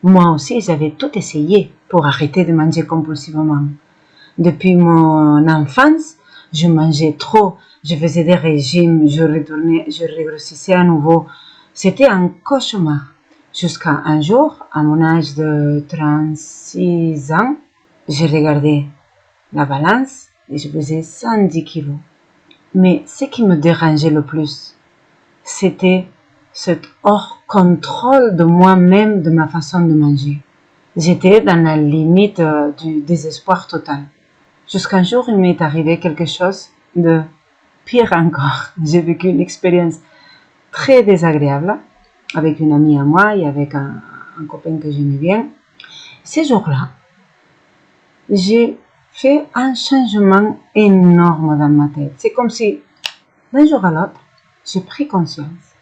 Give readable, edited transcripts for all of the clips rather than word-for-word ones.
Moi aussi, j'avais tout essayé pour arrêter de manger compulsivement. Depuis mon enfance, je mangeais trop, je faisais des régimes, je régrossissais à nouveau. C'était un cauchemar. Jusqu'à un jour, à mon âge de 36 ans, j'ai regardé la balance et je pesais 110 kilos. Mais ce qui me dérangeait le plus, c'était cet hors contrôle de moi-même, de ma façon de manger. J'étais dans la limite du désespoir total. Jusqu'un jour, il m'est arrivé quelque chose de pire encore. J'ai vécu une expérience très désagréable avec une amie à moi et avec un copain que j'aimais bien. Ces jours-là, j'ai fait un changement énorme dans ma tête. C'est comme si, d'un jour à l'autre, j'ai pris conscience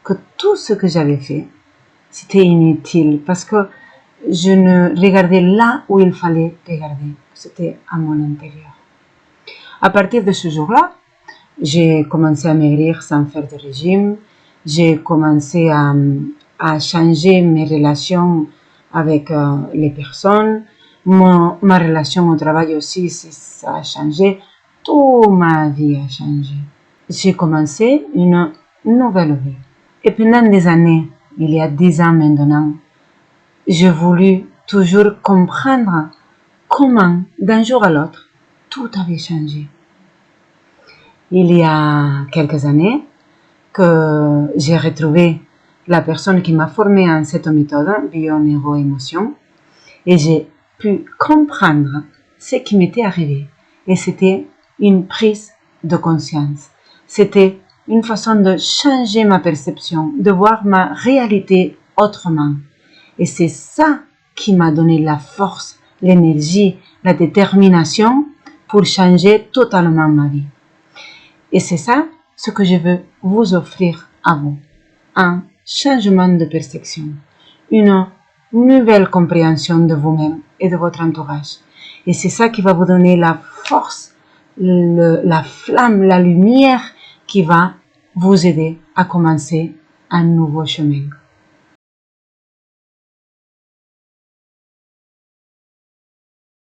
que tout ce que j'avais fait, c'était inutile parce que je ne regardais là où il fallait regarder. C'était à mon intérieur. À partir de ce jour-là, j'ai commencé à maigrir sans faire de régime. J'ai commencé à changer mes relations avec les personnes. Ma relation au travail aussi, ça a changé. Toute ma vie a changé. J'ai commencé une nouvelle vie. Et pendant des années, il y a 10 ans maintenant, j'ai voulu toujours comprendre comment, d'un jour à l'autre, tout avait changé. Il y a quelques années que j'ai retrouvé la personne qui m'a formée en cette méthode, bio-neuro-émotion, et j'ai pu comprendre ce qui m'était arrivé. Et c'était une prise de conscience. C'était une façon de changer ma perception, de voir ma réalité autrement. Et c'est ça qui m'a donné la force, l'énergie, la détermination pour changer totalement ma vie. Et c'est ça ce que je veux vous offrir à vous. Un changement de perception, une nouvelle compréhension de vous-même et de votre entourage. Et c'est ça qui va vous donner la force, la flamme, la lumière qui va vous aider à commencer un nouveau chemin.